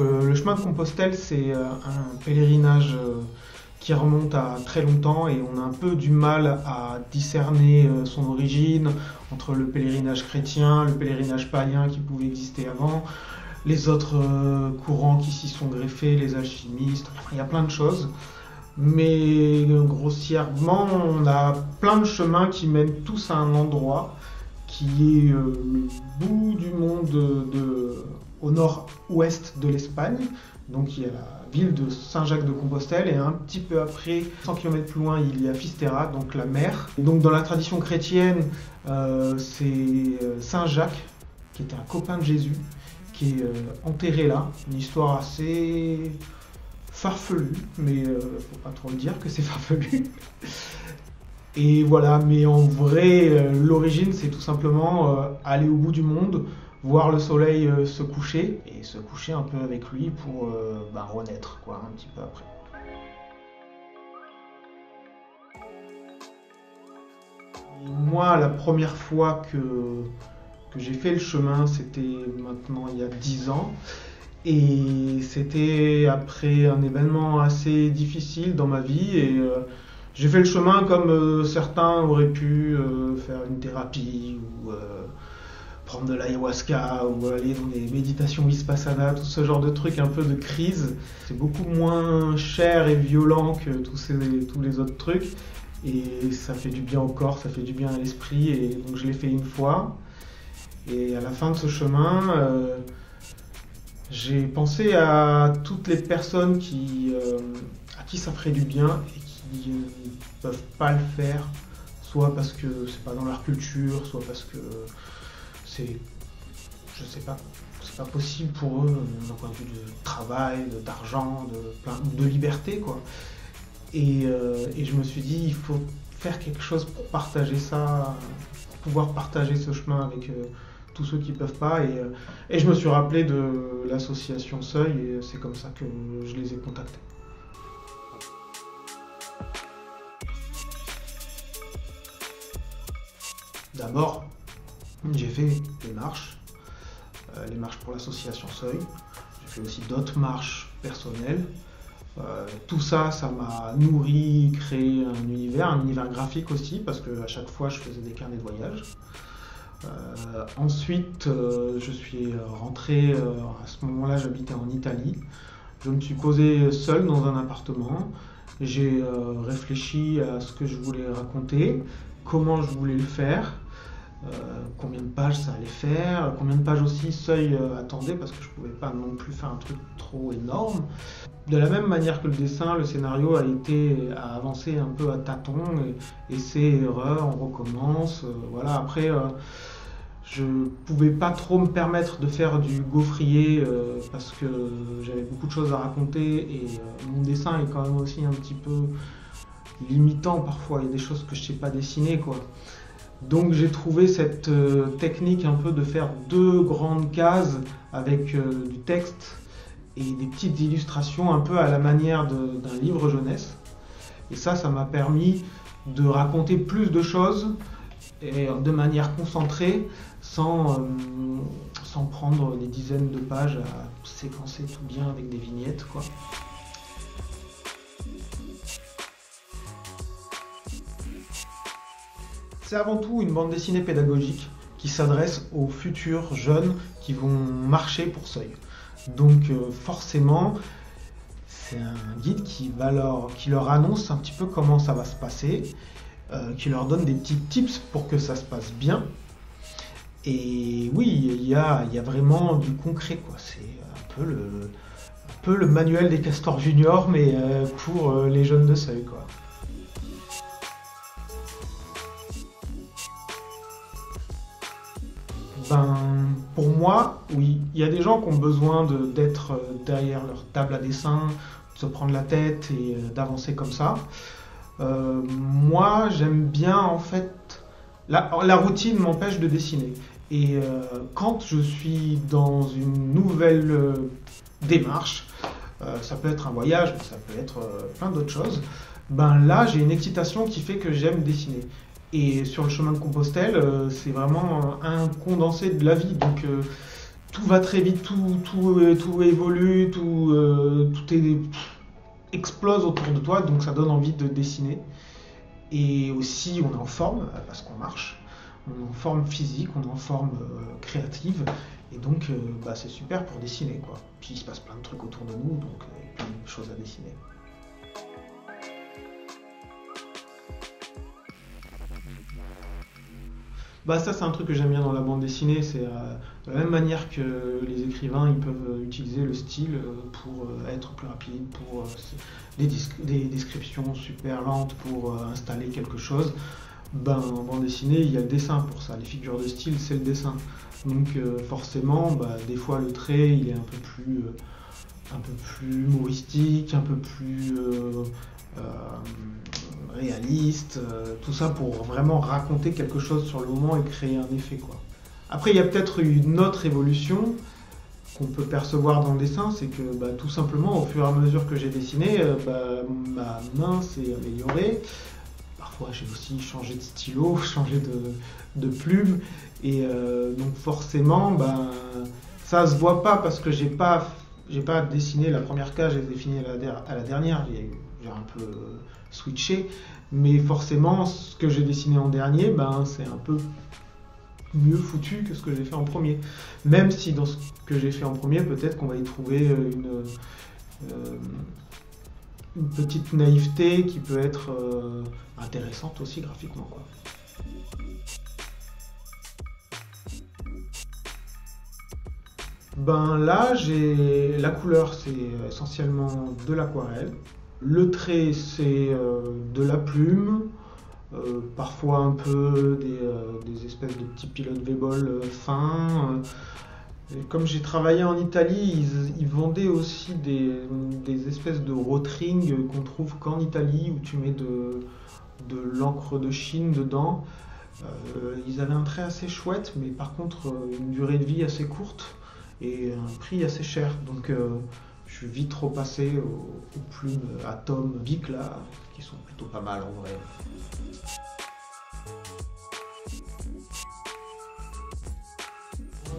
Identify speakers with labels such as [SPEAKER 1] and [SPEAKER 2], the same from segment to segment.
[SPEAKER 1] le chemin de Compostelle, c'est un pèlerinage qui remonte à très longtemps et on a un peu du mal à discerner son origine entre le pèlerinage chrétien, le pèlerinage païen qui pouvait exister avant, les autres courants qui s'y sont greffés, les alchimistes, enfin, il y a plein de choses. Mais grossièrement, on a plein de chemins qui mènent tous à un endroit qui est le bout du monde au nord-ouest de l'Espagne. Donc il y a la ville de Saint-Jacques-de-Compostelle et un petit peu après, 100 km plus loin, il y a Fisterra, donc la mer. Et donc dans la tradition chrétienne, c'est Saint-Jacques, qui était un copain de Jésus, qui est enterré là. Une histoire assez farfelue, mais faut pas trop le dire que c'est farfelu. Et voilà, mais en vrai, l'origine, c'est tout simplement aller au bout du monde, voir le soleil se coucher, et se coucher un peu avec lui pour renaître, quoi, un petit peu après. Moi, la première fois que j'ai fait le chemin, c'était maintenant il y a 10 ans. Et c'était après un événement assez difficile dans ma vie. Et j'ai fait le chemin comme certains auraient pu faire une thérapie ou prendre de l'ayahuasca ou aller dans des méditations vipassana, tout ce genre de trucs un peu de crise. C'est beaucoup moins cher et violent que tous les autres trucs. Et ça fait du bien au corps, ça fait du bien à l'esprit. Et donc je l'ai fait une fois. Et à la fin de ce chemin, j'ai pensé à toutes les personnes à qui ça ferait du bien et qui ne peuvent pas le faire, soit parce que c'est pas dans leur culture, soit parce que je sais pas, c'est pas possible pour eux d'un point de vue de travail, d'argent, de liberté, quoi. Et je me suis dit, il faut faire quelque chose pour partager ça, pour pouvoir partager ce chemin avec tous ceux qui ne peuvent pas. Et je me suis rappelé de l'association Seuil et c'est comme ça que je les ai contactés. D'abord, j'ai fait des marches, les marches pour l'association Seuil. J'ai fait aussi d'autres marches personnelles. Tout ça, ça m'a nourri, créé un univers graphique aussi, parce qu'à chaque fois, je faisais des carnets de voyage. Ensuite, je suis rentré, à ce moment-là, j'habitais en Italie. Je me suis posé seul dans un appartement. J'ai réfléchi à ce que je voulais raconter, comment je voulais le faire, combien de pages ça allait faire, combien de pages aussi Seuil attendait, parce que je ne pouvais pas non plus faire un truc trop énorme. De la même manière que le dessin, le scénario a avancé un peu à tâtons, essais, erreurs, on recommence. Voilà. Après, je pouvais pas trop me permettre de faire du gaufrier parce que j'avais beaucoup de choses à raconter et mon dessin est quand même aussi un petit peu limitant parfois. Il y a des choses que je sais pas dessiner, quoi. Donc j'ai trouvé cette technique un peu de faire 2 grandes cases avec du texte et des petites illustrations un peu à la manière d'un livre jeunesse. Et ça m'a permis de raconter plus de choses et de manière concentrée sans prendre des dizaines de pages à séquencer tout bien avec des vignettes, quoi. C'est avant tout une bande dessinée pédagogique qui s'adresse aux futurs jeunes qui vont marcher pour Seuil. Donc forcément, c'est un guide qui leur annonce un petit peu comment ça va se passer, qui leur donne des petits tips pour que ça se passe bien. Et oui, il y a vraiment du concret, quoi. C'est un peu le manuel des Castors Junior, mais pour les jeunes de Seuil, quoi. Pour moi, oui, il y a des gens qui ont besoin d'être derrière leur table à dessin, de se prendre la tête et d'avancer comme ça. Moi, j'aime bien, en fait, la routine m'empêche de dessiner. Et quand je suis dans une nouvelle démarche, ça peut être un voyage, mais ça peut être plein d'autres choses, là, j'ai une excitation qui fait que j'aime dessiner. Et sur le chemin de Compostelle, c'est vraiment un condensé de la vie. Donc tout va très vite, tout évolue, explose autour de toi, donc ça donne envie de dessiner. Et aussi, on est en forme, parce qu'on marche, on est en forme physique, on est en forme créative, et donc c'est super pour dessiner, quoi. Puis il se passe plein de trucs autour de nous, donc il y a plein de choses à dessiner. Ça c'est un truc que j'aime bien dans la bande dessinée, c'est de la même manière que les écrivains ils peuvent utiliser le style pour être plus rapide, pour des descriptions super lentes pour installer quelque chose. En bande dessinée il y a le dessin pour ça, les figures de style c'est le dessin. Donc forcément des fois le trait il est un peu plus humoristique, un peu plus réaliste, tout ça pour vraiment raconter quelque chose sur le moment et créer un effet, quoi. Après il y a peut-être une autre évolution qu'on peut percevoir dans le dessin, c'est que tout simplement au fur et à mesure que j'ai dessiné, ma main s'est améliorée. Parfois j'ai aussi changé de stylo, changé de plume, et donc forcément ça se voit pas parce que j'ai pas dessiné la première case, j'ai dessiné à la dernière, j'ai un peu switché, mais forcément ce que j'ai dessiné en dernier, c'est un peu mieux foutu que ce que j'ai fait en premier. Même si dans ce que j'ai fait en premier, peut-être qu'on va y trouver une petite naïveté qui peut être intéressante aussi graphiquement, quoi. Là, la couleur, c'est essentiellement de l'aquarelle. Le trait, c'est de la plume, parfois un peu des espèces de petits pilotes Weibol fins. Et comme j'ai travaillé en Italie, ils vendaient aussi des espèces de rotring qu'on trouve qu'en Italie, où tu mets de l'encre de Chine dedans. Ils avaient un trait assez chouette, mais par contre une durée de vie assez courte et un prix assez cher. Donc je suis vite repassé aux plumes Atom Bic là, qui sont plutôt pas mal en vrai.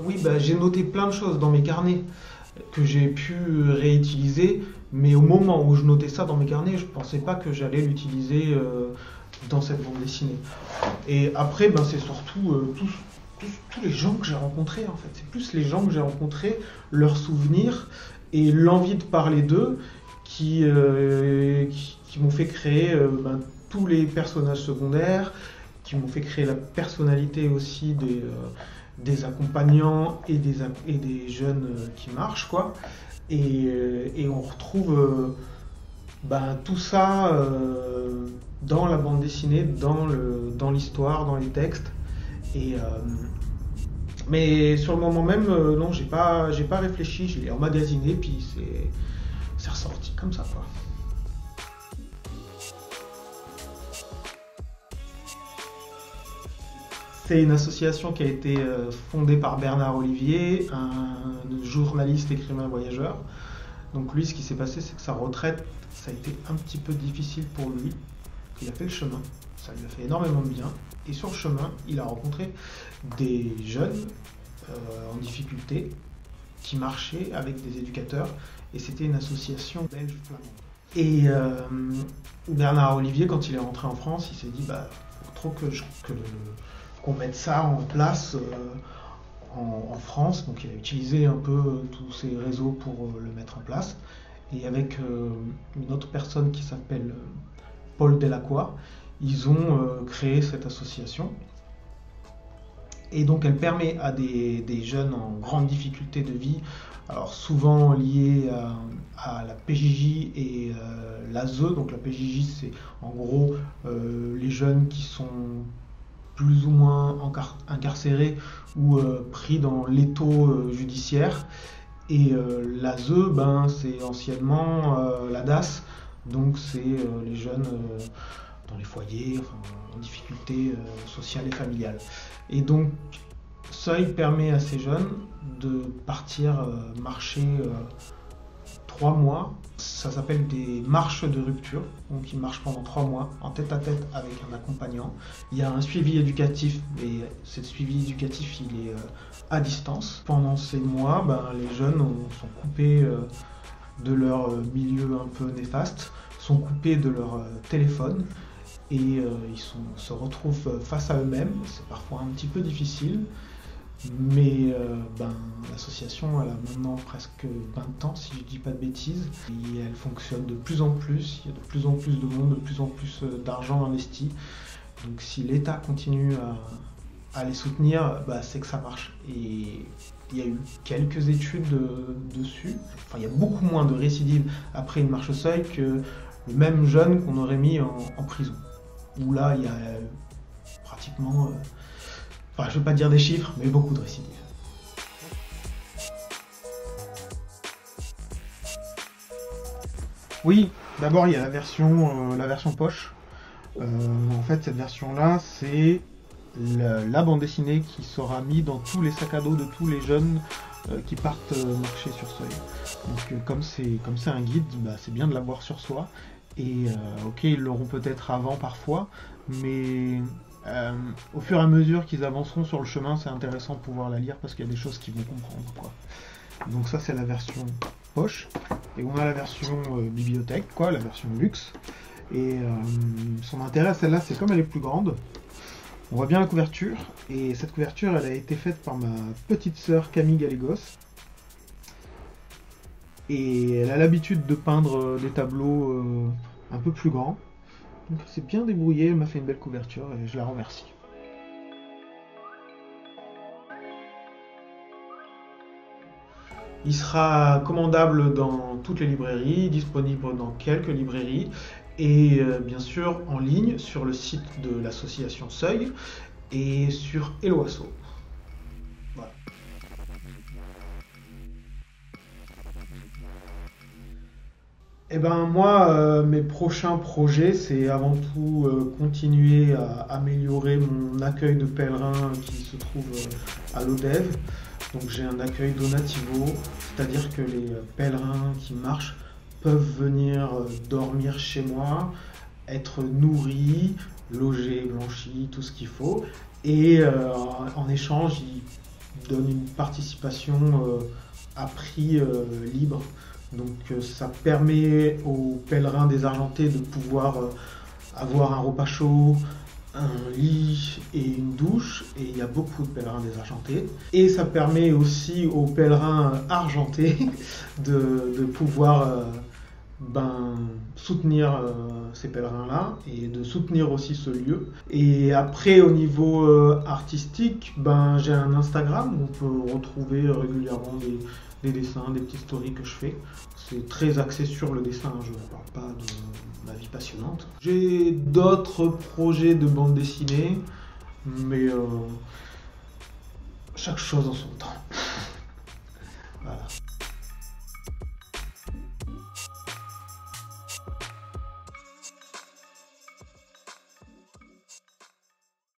[SPEAKER 1] Oui, j'ai noté plein de choses dans mes carnets que j'ai pu réutiliser, mais au moment où je notais ça dans mes carnets, je pensais pas que j'allais l'utiliser dans cette bande dessinée. Et après, c'est surtout tous les gens que j'ai rencontrés, en fait. C'est plus les gens que j'ai rencontrés, leurs souvenirs et l'envie de parler d'eux qui m'ont fait créer tous les personnages secondaires, qui m'ont fait créer la personnalité aussi des accompagnants et des jeunes qui marchent, quoi. Et on retrouve tout ça dans la bande dessinée, dans l'histoire, dans les textes. Mais sur le moment même, non, j'ai pas réfléchi, je l'ai emmagasiné, puis c'est ressorti comme ça, quoi. C'est une association qui a été fondée par Bernard Olivier, un journaliste, écrivain, voyageur. Donc lui, ce qui s'est passé, c'est que sa retraite, ça a été un petit peu difficile pour lui. Il a fait le chemin, ça lui a fait énormément de bien. Et sur le chemin, il a rencontré des jeunes en difficulté qui marchaient avec des éducateurs. Et c'était une association belge-flamande. Et Bernard Olivier, quand il est rentré en France, il s'est dit, faut trop qu'on mette ça en place en France. Donc il a utilisé un peu tous ces réseaux pour le mettre en place. Et avec une autre personne qui s'appelle Paul Delacroix, ils ont créé cette association. Et donc elle permet à des jeunes en grande difficulté de vie, alors souvent liés à la PJJ et l'ASE. Donc la PJJ, c'est en gros les jeunes qui sont plus ou moins incarcérés ou pris dans l'étau judiciaire. Et l'ASE, c'est anciennement la DAS, donc c'est les jeunes dans les foyers, en difficulté sociale et familiale. Et donc ça, il permet à ces jeunes de partir marcher 3 mois. Ça s'appelle des marches de rupture. Donc ils marchent pendant 3 mois en tête-à-tête avec un accompagnant. Il y a un suivi éducatif, mais ce suivi éducatif il est à distance. Pendant ces mois, les jeunes sont coupés de leur milieu un peu néfaste, sont coupés de leur téléphone et ils se retrouvent face à eux-mêmes. C'est parfois un petit peu difficile. Mais l'association elle a maintenant presque 20 ans si je dis pas de bêtises et elle fonctionne de plus en plus, il y a de plus en plus de monde, de plus en plus d'argent investi. Donc si l'État continue à les soutenir, c'est que ça marche. Et il y a eu quelques études dessus. Enfin, il y a beaucoup moins de récidives après une marche au seuil que le même jeune qu'on aurait mis en prison. Où là il y a pratiquement... Enfin, je ne vais pas dire des chiffres, mais beaucoup de récidives. Oui, d'abord il y a la version poche. En fait, cette version-là, c'est la bande dessinée qui sera mise dans tous les sacs à dos de tous les jeunes qui partent marcher sur seuil. Donc comme c'est un guide, c'est bien de l'avoir sur soi. Et ok, ils l'auront peut-être avant parfois, mais... au fur et à mesure qu'ils avanceront sur le chemin, c'est intéressant de pouvoir la lire parce qu'il y a des choses qu'ils vont comprendre, quoi. Donc ça c'est la version poche. Et on a la version bibliothèque, quoi, la version luxe. Et son intérêt, celle-là, c'est comme elle est plus grande. On voit bien la couverture. Et cette couverture, elle a été faite par ma petite sœur Camille Galégos. Et elle a l'habitude de peindre des tableaux un peu plus grands. Donc c'est bien débrouillé, elle m'a fait une belle couverture et je la remercie. Il sera commandable dans toutes les librairies, disponible dans quelques librairies et bien sûr en ligne sur le site de l'association Seuil et sur Helloasso. Voilà. Eh ben moi, mes prochains projets, c'est avant tout continuer à améliorer mon accueil de pèlerins qui se trouve à l'Odève. Donc j'ai un accueil donativo, c'est-à-dire que les pèlerins qui marchent peuvent venir dormir chez moi, être nourris, logés, blanchis, tout ce qu'il faut. Et en échange, ils donnent une participation à prix libre. Donc ça permet aux pèlerins désargentés de pouvoir avoir un repas chaud, un lit et une douche, et il y a beaucoup de pèlerins désargentés. Et ça permet aussi aux pèlerins argentés de pouvoir soutenir ces pèlerins-là et de soutenir aussi ce lieu. Et après, au niveau artistique, j'ai un Instagram où on peut retrouver régulièrement des dessins, des petites stories que je fais. C'est très axé sur le dessin, je ne parle pas de ma vie passionnante. J'ai d'autres projets de bande dessinée, mais chaque chose en son temps. Voilà.